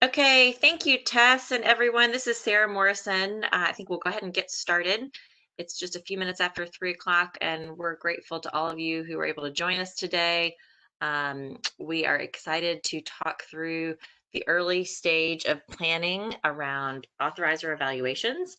Okay, thank you, Tess and everyone. This is Sarah Morrison. I think we'll go ahead and get started. It's just a few minutes after 3 o'clock, and we're grateful to all of you who were able to join us today. We are excited to talk through the early stage of planning around authorizer evaluations.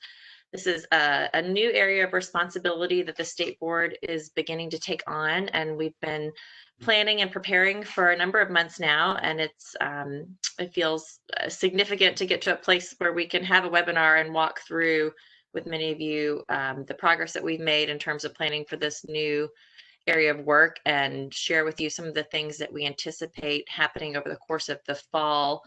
This is a new area of responsibility that the state board is beginning to take on, and we've been planning and preparing for a number of months now, and it feels significant to get to a place where we can have a webinar and walk through with many of you the progress that we've made in terms of planning for this new area of work and share with you some of the things that we anticipate happening over the course of the fall.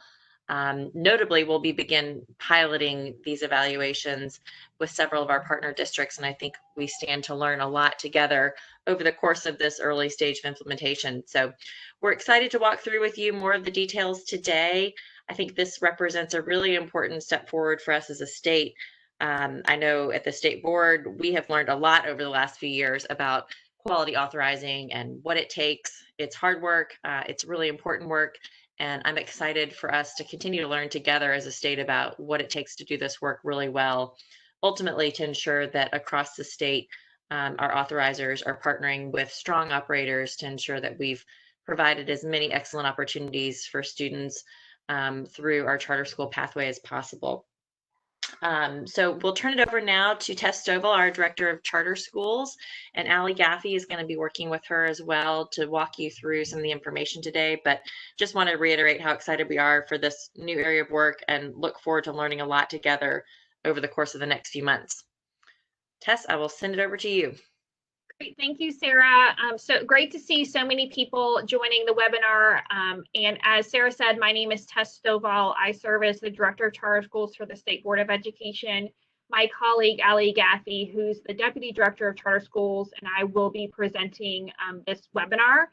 Notably, we'll begin piloting these evaluations with several of our partner districts, and I think we stand to learn a lot together over the course of this early stage of implementation. So we're excited to walk through with you more of the details today. I think this represents a really important step forward for us as a state. I know at the state board, we have learned a lot over the last few years about quality authorizing and what it takes. It's hard work, it's really important work, and I'm excited for us to continue to learn together as a state about what it takes to do this work really well, ultimately to ensure that across the state, our authorizers are partnering with strong operators to ensure that we've provided as many excellent opportunities for students through our charter school pathway as possible. So we'll turn it over now to Tess Stovall, our Director of Charter Schools, and Allie Gaffey is going to be working with her as well to walk you through some of the information today. But just want to reiterate how excited we are for this new area of work and look forward to learning a lot together over the course of the next few months. Tess, I will send it over to you. Great, thank you, Sarah. So great to see so many people joining the webinar. And as Sarah said, my name is Tess Stovall. I serve as the Director of Charter Schools for the State Board of Education. My colleague, Allie Gaffey, who's the Deputy Director of Charter Schools, and I will be presenting this webinar.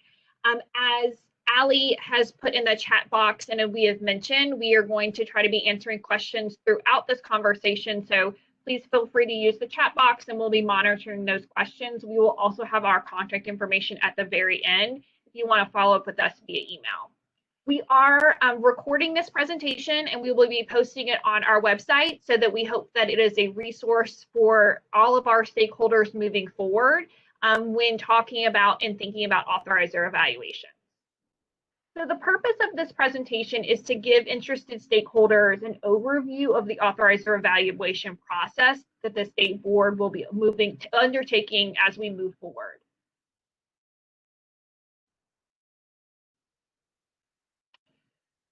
As Allie has put in the chat box and we have mentioned, we are going to try to be answering questions throughout this conversation. So please feel free to use the chat box and we'll be monitoring those questions. We will also have our contact information at the very end if you want to follow up with us via email. We are recording this presentation and we will be posting it on our website so that we hope that it is a resource for all of our stakeholders moving forward when talking about and thinking about authorizer evaluation. So the purpose of this presentation is to give interested stakeholders an overview of the authorizer evaluation process that the state board will be undertaking as we move forward.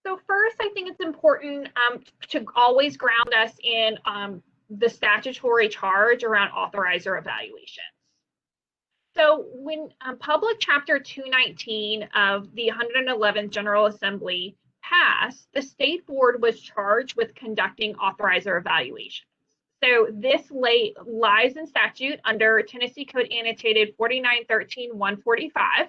So first, I think it's important to always ground us in the statutory charge around authorizer evaluation. So when Public Chapter 219 of the 111th General Assembly passed, the state board was charged with conducting authorizer evaluations. So this lies in statute under Tennessee Code Annotated 4913-145,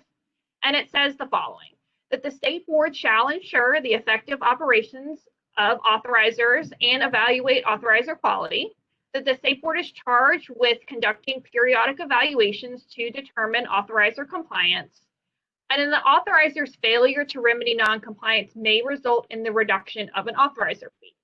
and it says the following: that the state board shall ensure the effective operations of authorizers and evaluate authorizer quality, that the state board is charged with conducting periodic evaluations to determine authorizer compliance, and then the authorizer's failure to remedy noncompliance may result in the reduction of an authorizer fee.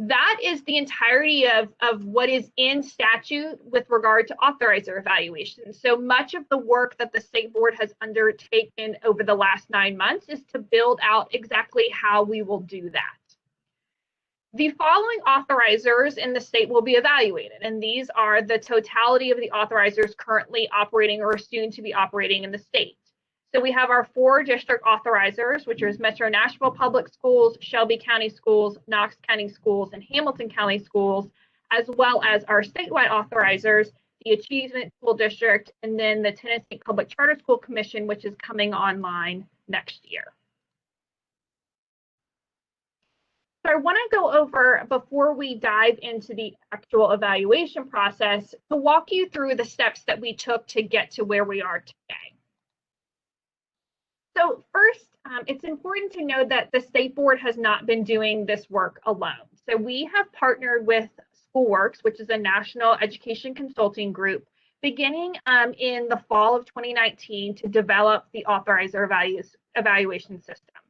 That is the entirety of what is in statute with regard to authorizer evaluation. So much of the work that the state board has undertaken over the last 9 months is to build out exactly how we will do that. The following authorizers in the state will be evaluated, and these are the totality of the authorizers currently operating or soon to be operating in the state. So we have our 4 district authorizers, which is Metro Nashville Public Schools, Shelby County Schools, Knox County Schools, and Hamilton County Schools, as well as our statewide authorizers, the Achievement School District, and then the Tennessee Public Charter School Commission, which is coming online next year. So I want to go over, before we dive into the actual evaluation process, to walk you through the steps that we took to get to where we are today. So first, it's important to know that the state board has not been doing this work alone. So we have partnered with Schoolworks, which is a national education consulting group, beginning in the fall of 2019 to develop the authorizer evaluation system.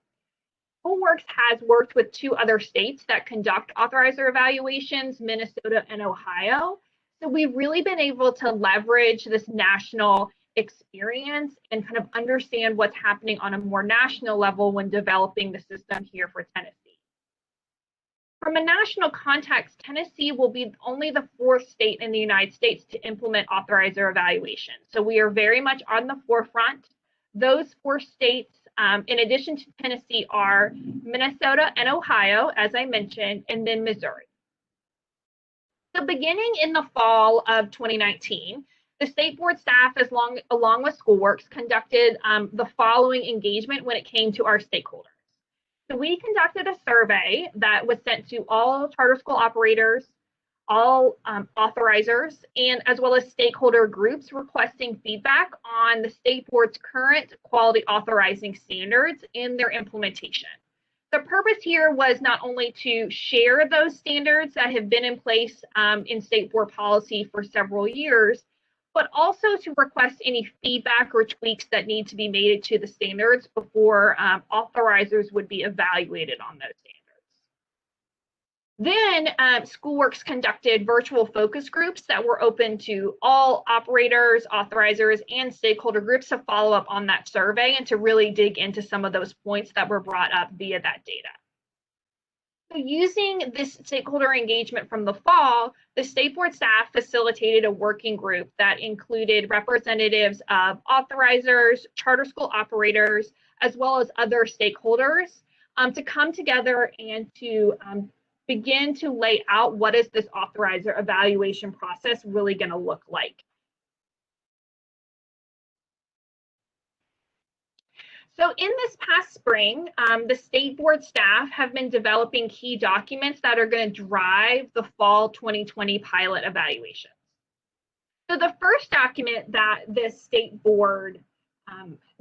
SchoolWorks has worked with 2 other states that conduct authorizer evaluations, Minnesota and Ohio. So we've really been able to leverage this national experience and kind of understand what's happening on a more national level when developing the system here for Tennessee. From a national context, Tennessee will be only the 4th state in the United States to implement authorizer evaluation. So we are very much on the forefront. Those 4 states, in addition to Tennessee, are Minnesota and Ohio, as I mentioned, and then Missouri. So beginning in the fall of 2019, the state board staff, along with SchoolWorks, conducted the following engagement when it came to our stakeholders. So we conducted a survey that was sent to all charter school operators, all authorizers, and as well as stakeholder groups requesting feedback on the state board's current quality authorizing standards and their implementation. The purpose here was not only to share those standards that have been in place in state board policy for several years, but also to request any feedback or tweaks that need to be made to the standards before authorizers would be evaluated on those standards. Then SchoolWorks conducted virtual focus groups that were open to all operators, authorizers, and stakeholder groups to follow up on that survey and to really dig into some of those points that were brought up via that data. So using this stakeholder engagement from the fall, the state board staff facilitated a working group that included representatives of authorizers, charter school operators, as well as other stakeholders to come together and to begin to lay out what is this authorizer evaluation process really going to look like. So in this past spring, the state board staff have been developing key documents that are going to drive the fall 2020 pilot evaluations. So the first document that the state board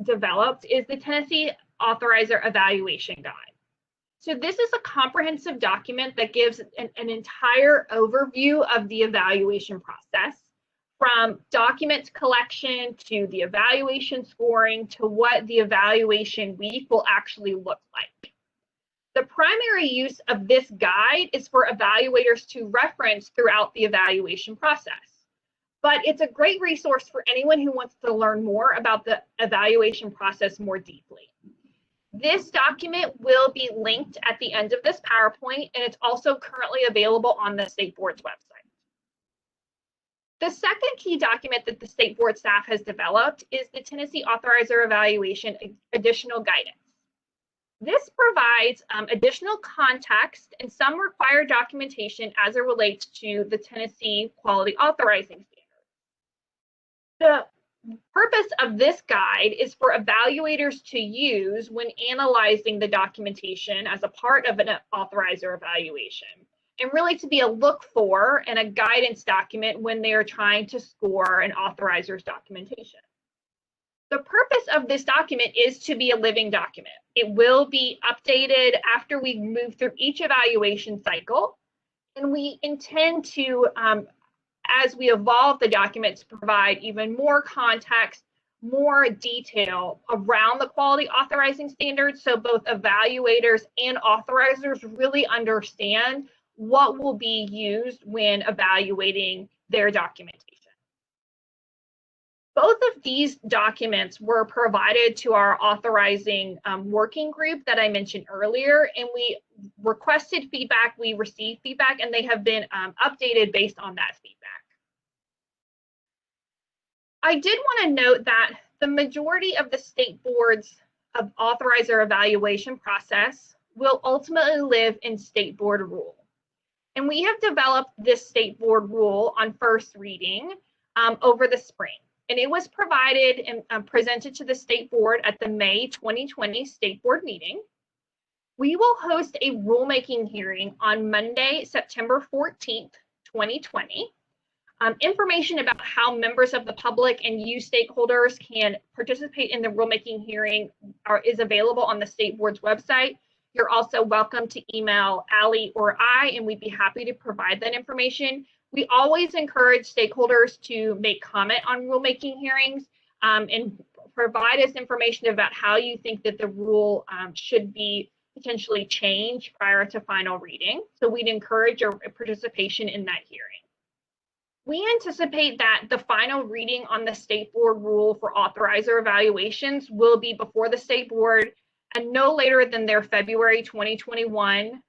developed is the Tennessee Authorizer Evaluation Guide. So this is a comprehensive document that gives an entire overview of the evaluation process, from document collection to the evaluation scoring to what the evaluation week will actually look like. The primary use of this guide is for evaluators to reference throughout the evaluation process. But it's a great resource for anyone who wants to learn more about the evaluation process more deeply. This document will be linked at the end of this PowerPoint, and it's also currently available on the state board's website. The second key document that the state board staff has developed is the Tennessee Authorizer Evaluation Additional Guidance. This provides additional context and some required documentation as it relates to the Tennessee Quality Authorizing Standards. The purpose of this guide is for evaluators to use when analyzing the documentation as a part of an authorizer evaluation, and really to be a look for and a guidance document when they are trying to score an authorizer's documentation. The purpose of this document is to be a living document. It will be updated after we move through each evaluation cycle, and we intend to, as we evolve the document, to provide even more context, more detail around the quality authorizing standards, so both evaluators and authorizers really understand what will be used when evaluating their documentation. Both of these documents were provided to our authorizing working group that I mentioned earlier, and we requested feedback, we received feedback, and they have been updated based on that feedback. I did want to note that the majority of the state board's authorizer evaluation process will ultimately live in state board rule. And we have developed this state board rule on first reading over the spring. And it was provided and presented to the state board at the May 2020 state board meeting. We will host a rulemaking hearing on Monday, September 14th, 2020. Information about how members of the public and you stakeholders can participate in the rulemaking hearing is available on the state board's website. You're also welcome to email Allie or I, and we'd be happy to provide that information. We always encourage stakeholders to make comment on rulemaking hearings and provide us information about how you think that the rule should be potentially change prior to final reading. So we'd encourage your participation in that hearing. We anticipate that the final reading on the state board rule for authorizer evaluations will be before the state board and no later than their February 2021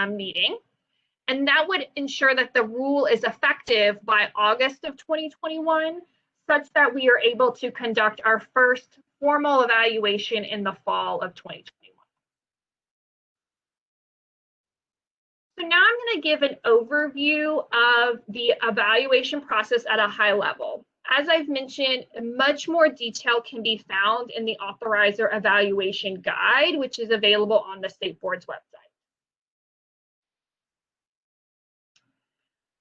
meeting. And that would ensure that the rule is effective by August of 2021, such that we are able to conduct our first formal evaluation in the fall of 2021. So now I'm going to give an overview of the evaluation process at a high level. As I've mentioned, much more detail can be found in the Authorizer Evaluation Guide, which is available on the State Board's website.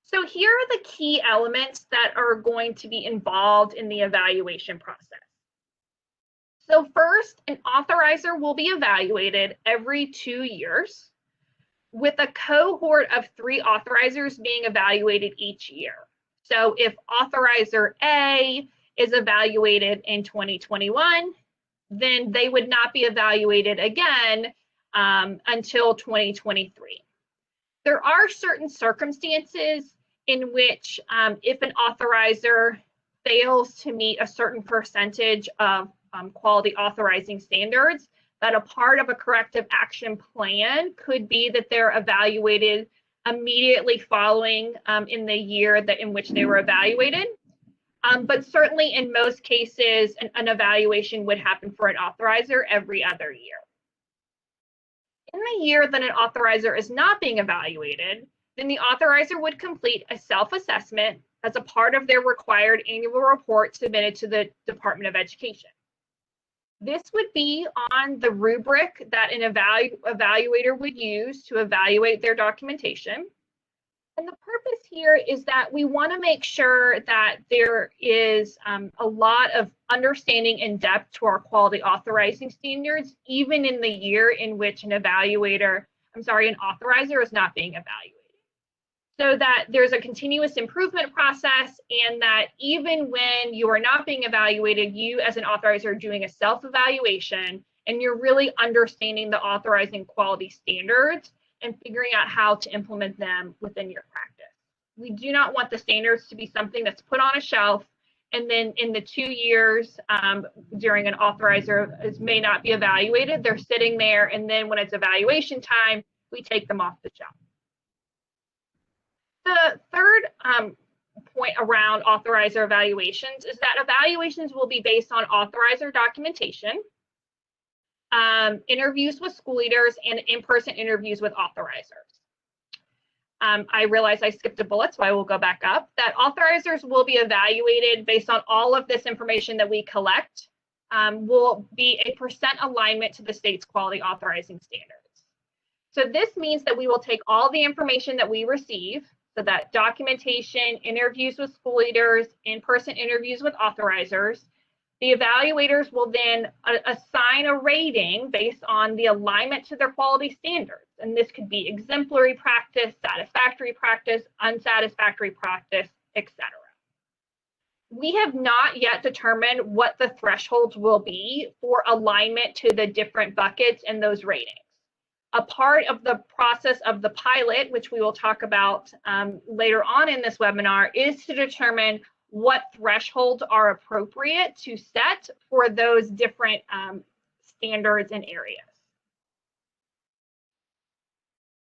So here are the key elements that are going to be involved in the evaluation process. So first, an authorizer will be evaluated every 2 years, with a cohort of 3 authorizers being evaluated each year. So if authorizer A is evaluated in 2021, then they would not be evaluated again until 2023. There are certain circumstances in which if an authorizer fails to meet a certain percentage of quality authorizing standards, that a part of a corrective action plan could be that they're evaluated immediately following in the year in which they were evaluated. But certainly in most cases, an evaluation would happen for an authorizer every other year. In the year that an authorizer is not being evaluated, then the authorizer would complete a self-assessment as a part of their required annual report submitted to the Department of Education. This would be on the rubric that an evaluator would use to evaluate their documentation. And the purpose here is that we want to make sure that there is a lot of understanding and depth to our quality authorizing standards, even in the year in which an authorizer is not being evaluated. So that there's a continuous improvement process, and that even when you are not being evaluated, you as an authorizer are doing a self-evaluation and you're really understanding the authorizing quality standards and figuring out how to implement them within your practice. We do not want the standards to be something that's put on a shelf and then in the 2 years during an authorizer may not be evaluated, they're sitting there, and then when it's evaluation time, we take them off the shelf. The third point around authorizer evaluations is that evaluations will be based on authorizer documentation, interviews with school leaders, and in-person interviews with authorizers. I realize I skipped a bullet, so I will go back up. That authorizers will be evaluated based on all of this information that we collect, will be a % alignment to the state's quality authorizing standards. So this means that we will take all the information that we receive, so that documentation, interviews with school leaders, in-person interviews with authorizers. The evaluators will then assign a rating based on the alignment to their quality standards. And this could be exemplary practice, satisfactory practice, unsatisfactory practice, etc. We have not yet determined what the thresholds will be for alignment to the different buckets in those ratings. A part of the process of the pilot, which we will talk about later on in this webinar, is to determine what thresholds are appropriate to set for those different standards and areas.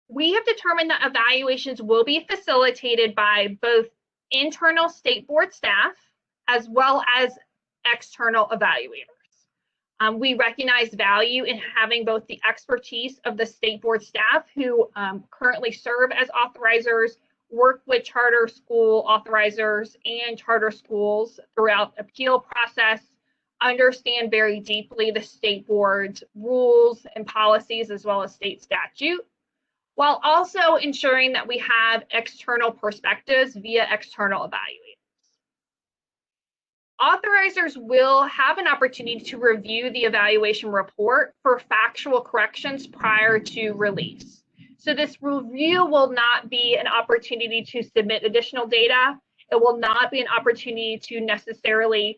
We have determined that evaluations will be facilitated by both internal state board staff as well as external evaluators. We recognize value in having both the expertise of the state board staff who currently serve as authorizers, work with charter school authorizers and charter schools throughout the appeal process, understand very deeply the state board's rules and policies as well as state statute, while also ensuring that we have external perspectives via external evaluators. Authorizers will have an opportunity to review the evaluation report for factual corrections prior to release. So this review will not be an opportunity to submit additional data. It will not be an opportunity to necessarily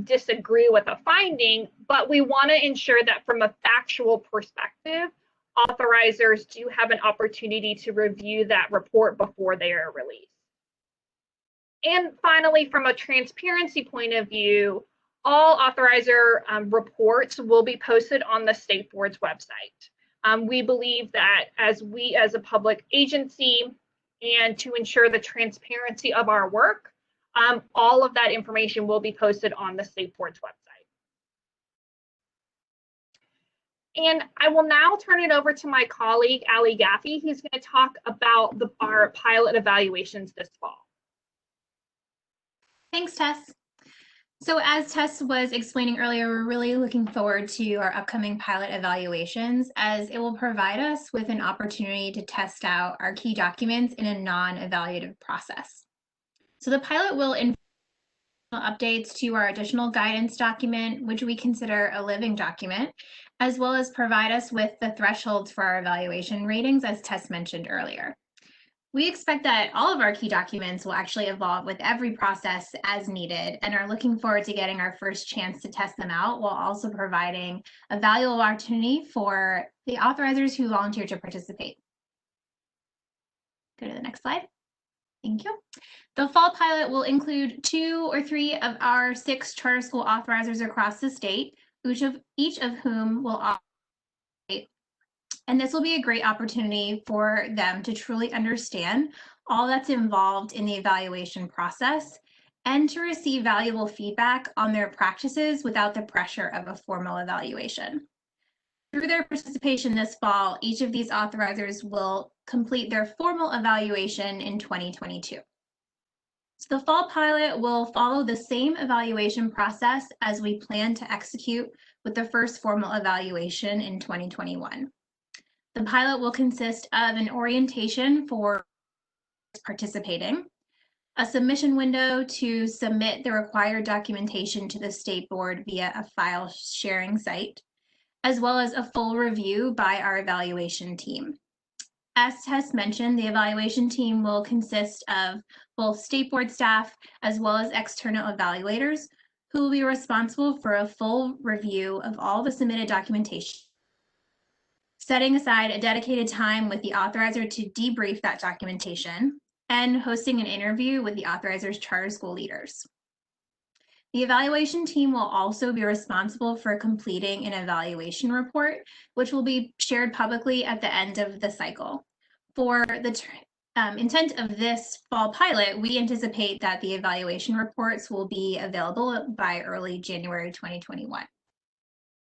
disagree with a finding, but we want to ensure that from a factual perspective, authorizers do have an opportunity to review that report before they are released. And finally, from a transparency point of view, all authorizer reports will be posted on the State Board's website. We believe that as a public agency and to ensure the transparency of our work, all of that information will be posted on the State Board's website. And I will now turn it over to my colleague, Allie Gaffey, who's going to talk about our pilot evaluations this fall. Thanks, Tess. So as Tess was explaining earlier, we're really looking forward to our upcoming pilot evaluations, as it will provide us with an opportunity to test out our key documents in a non-evaluative process. So the pilot will include updates to our additional guidance document, which we consider a living document, as well as provide us with the thresholds for our evaluation ratings, as Tess mentioned earlier. We expect that all of our key documents will actually evolve with every process as needed, and are looking forward to getting our first chance to test them out, while also providing a valuable opportunity for the authorizers who volunteer to participate. Go to the next slide. Thank you. The fall pilot will include 2 or 3 of our 6 charter school authorizers across the state, each of whom will operate. And this will be a great opportunity for them to truly understand all that's involved in the evaluation process and to receive valuable feedback on their practices without the pressure of a formal evaluation. Through their participation this fall, each of these authorizers will complete their formal evaluation in 2022. So the fall pilot will follow the same evaluation process as we plan to execute with the first formal evaluation in 2021. The pilot will consist of an orientation for participating, a submission window to submit the required documentation to the State Board via a file sharing site, as well as a full review by our evaluation team. As Tess mentioned, the evaluation team will consist of both State Board staff as well as external evaluators who will be responsible for a full review of all the submitted documentation, setting aside a dedicated time with the authorizer to debrief that documentation, and hosting an interview with the authorizer's charter school leaders. The evaluation team will also be responsible for completing an evaluation report, which will be shared publicly at the end of the cycle. For the intent of this fall pilot, we anticipate that the evaluation reports will be available by early January 2021.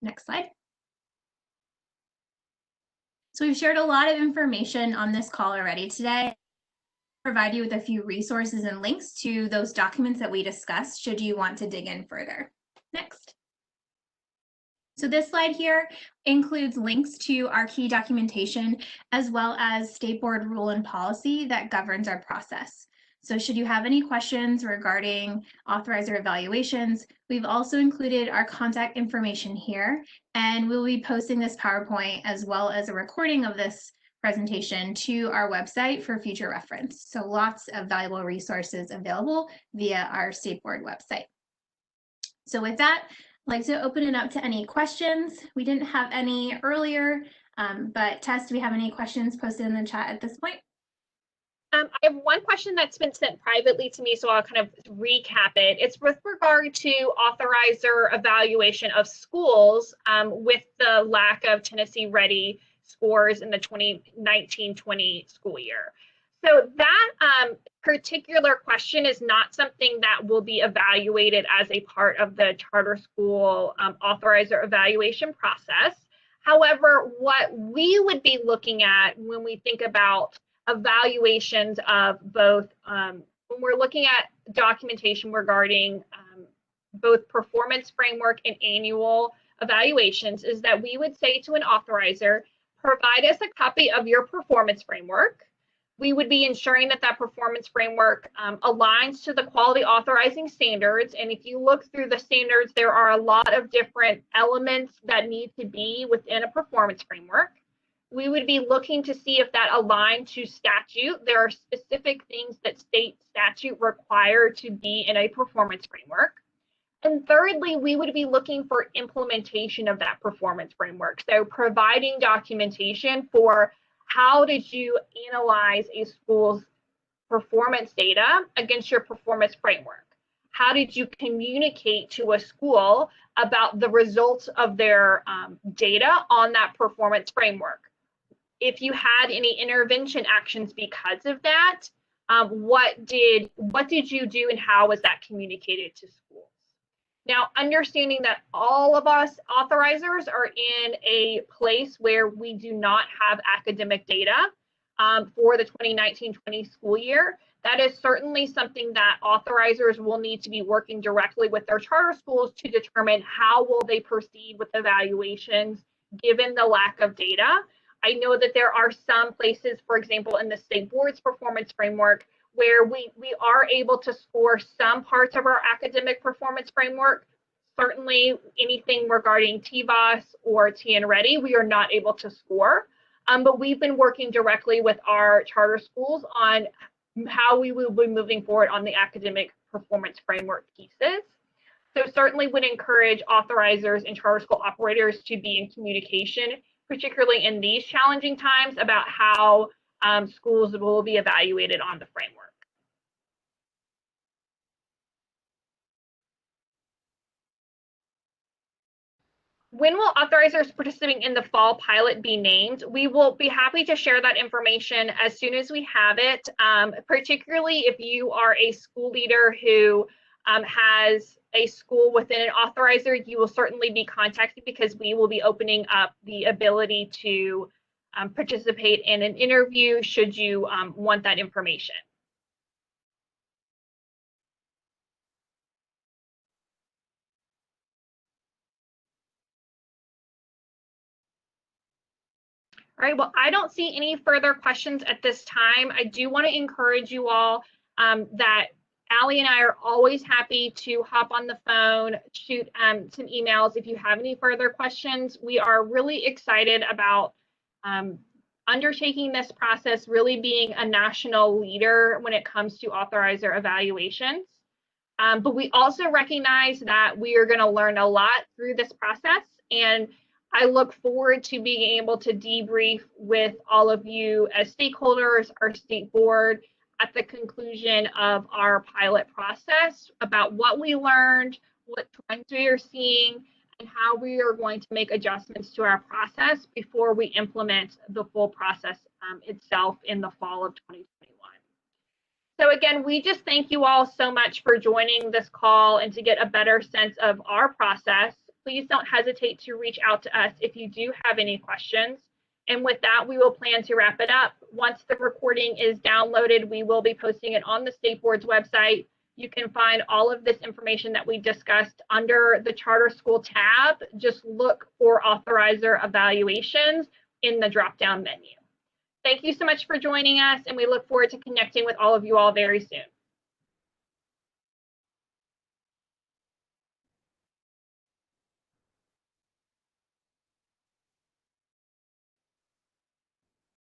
Next slide. So we've shared a lot of information on this call already today. Provide you with a few resources and links to those documents that we discussed should you want to dig in further. Next. So this slide here includes links to our key documentation as well as State Board rule and policy that governs our process. So should you have any questions regarding authorizer evaluations, we've also included our contact information here, and we'll be posting this PowerPoint as well as a recording of this presentation to our website for future reference. So lots of valuable resources available via our State Board website. So with that, I'd like to open it up to any questions. We didn't have any earlier, but Tess, do we have any questions posted in the chat at this point? I have one question that's been sent privately to me, so I'll kind of recap it. It's with regard to authorizer evaluation of schools with the lack of Tennessee Ready scores in the 2019-20 school year. So that particular question is not something that will be evaluated as a part of the charter school authorizer evaluation process. However, what we would be looking at when we think about evaluations of both, when we're looking at documentation regarding both performance framework and annual evaluations, is that we would say to an authorizer, provide us a copy of your performance framework. We would be ensuring that that performance framework aligns to the quality authorizing standards. And if you look through the standards, there are a lot of different elements that need to be within a performance framework. We would be looking to see if that aligned to statute. There are specific things that state statute require to be in a performance framework. And thirdly, we would be looking for implementation of that performance framework. So providing documentation for how did you analyze a school's performance data against your performance framework? How did you communicate to a school about the results of their data on that performance framework? If you had any intervention actions because of that, what did you do and how was that communicated to schools? Now, understanding that all of us authorizers are in a place where we do not have academic data for the 2019-20 school year, that is certainly something that authorizers will need to be working directly with their charter schools to determine how will they proceed with evaluations given the lack of data. I know that there are some places, for example, in the state board's performance framework, where we are able to score some parts of our academic performance framework. Certainly anything regarding TVOS or TN Ready, we are not able to score. But we've been working directly with our charter schools on how we will be moving forward on the academic performance framework pieces. So certainly would encourage authorizers and charter school operators to be in communication, particularly in these challenging times, about how schools will be evaluated on the framework. When will authorizers participating in the fall pilot be named? We will be happy to share that information as soon as we have it, particularly if you are a school leader who has a school within an authorizer, you will certainly be contacted because we will be opening up the ability to participate in an interview should you want that information. All right, well, I don't see any further questions at this time. I do want to encourage you all that Allie and I are always happy to hop on the phone, shoot some emails if you have any further questions. We are really excited about undertaking this process, really being a national leader when it comes to authorizer evaluations. But we also recognize that we are going to learn a lot through this process, and I look forward to being able to debrief with all of you as stakeholders, our state board, at the conclusion of our pilot process about what we learned, what trends we are seeing, and how we are going to make adjustments to our process before we implement the full process itself in the fall of 2021. So again, we just thank you all so much for joining this call and to get a better sense of our process. Please don't hesitate to reach out to us if you do have any questions. And with that, we will plan to wrap it up. Once the recording is downloaded, we will be posting it on the State Board's website. You can find all of this information that we discussed under the Charter School tab. Just look for Authorizer Evaluations in the drop-down menu. Thank you so much for joining us, and we look forward to connecting with all of you all very soon.